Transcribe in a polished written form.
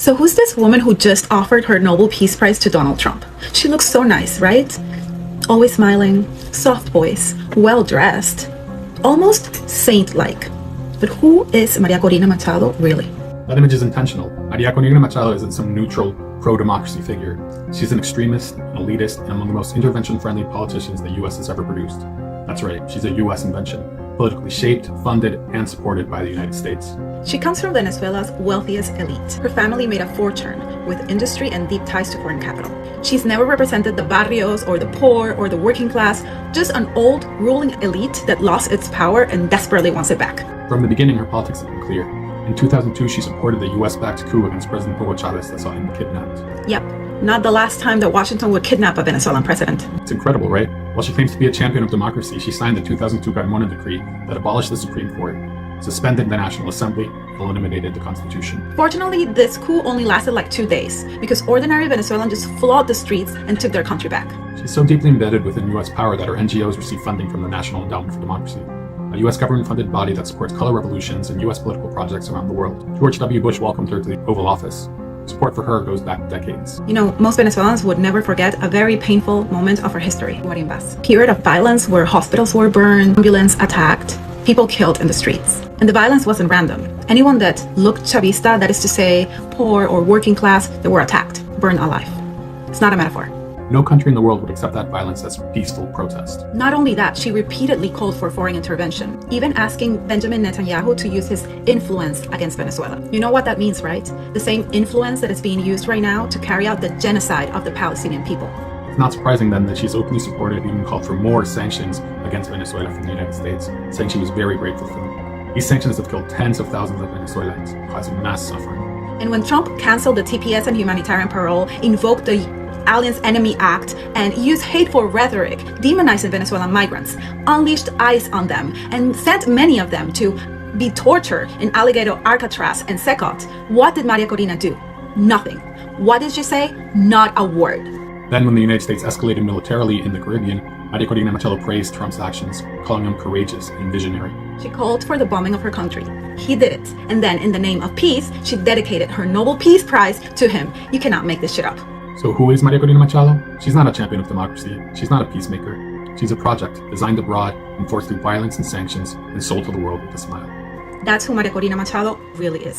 So who's this woman who just offered her Nobel Peace Prize to Donald Trump? She looks so nice, right? Always smiling, soft voice, well-dressed, almost saint-like. But who is Maria Corina Machado really? That image is intentional. Maria Corina Machado isn't some neutral, pro-democracy figure. She's an extremist, an elitist, and among the most intervention-friendly politicians the U.S. has ever produced. That's right, she's a U.S. invention, politically shaped, funded, and supported by the United States. She comes from Venezuela's wealthiest elite. Her family made a fortune with industry and deep ties to foreign capital. She's never represented the barrios or the poor or the working class, just an old ruling elite that lost its power and desperately wants it back. From the beginning, her politics have been clear. In 2002, she supported the U.S.-backed coup against President Hugo Chavez that saw him kidnapped. Yep, not the last time that Washington would kidnap a Venezuelan president. It's incredible, right? While she claims to be a champion of democracy, she signed the 2002 Carmona Decree that abolished the Supreme Court, suspended the National Assembly, and eliminated the Constitution. Fortunately, this coup only lasted like 2 days because ordinary Venezuelans just flooded the streets and took their country back. She's so deeply embedded within U.S. power that her NGOs receive funding from the National Endowment for Democracy, a U.S. government-funded body that supports color revolutions and U.S. political projects around the world. George W. Bush welcomed her to the Oval Office. Support for her goes back decades. You know, most Venezuelans would never forget a very painful moment of our history, Marimbas. Period of violence where hospitals were burned, ambulance attacked, people killed in the streets. And the violence wasn't random. Anyone that looked Chavista, that is to say, poor or working class, they were attacked, burned alive. It's not a metaphor. No country in the world would accept that violence as peaceful protest. Not only that, she repeatedly called for foreign intervention, even asking Benjamin Netanyahu to use his influence against Venezuela. You know what that means, right? The same influence that is being used right now to carry out the genocide of the Palestinian people. It's not surprising then that she's openly supported and even called for more sanctions against Venezuela from the United States, saying she was very grateful for them. These sanctions have killed tens of thousands of Venezuelans, causing mass suffering. And when Trump canceled the TPS and humanitarian parole, invoked the Aliens Enemy Act, and used hateful rhetoric, demonizing Venezuelan migrants, unleashed ICE on them, and sent many of them to be tortured in Alligator, Alcatraz, and Secot, what did Maria Corina do? Nothing. What did she say? Not a word. Then when the United States escalated militarily in the Caribbean, Maria Corina Machado praised Trump's actions, calling him courageous and visionary. She called for the bombing of her country. He did it. And then, in the name of peace, she dedicated her Nobel Peace Prize to him. You cannot make this shit up. So who is Maria Corina Machado? She's not a champion of democracy. She's not a peacemaker. She's a project designed abroad, enforced through violence and sanctions, and sold to the world with a smile. That's who Maria Corina Machado really is.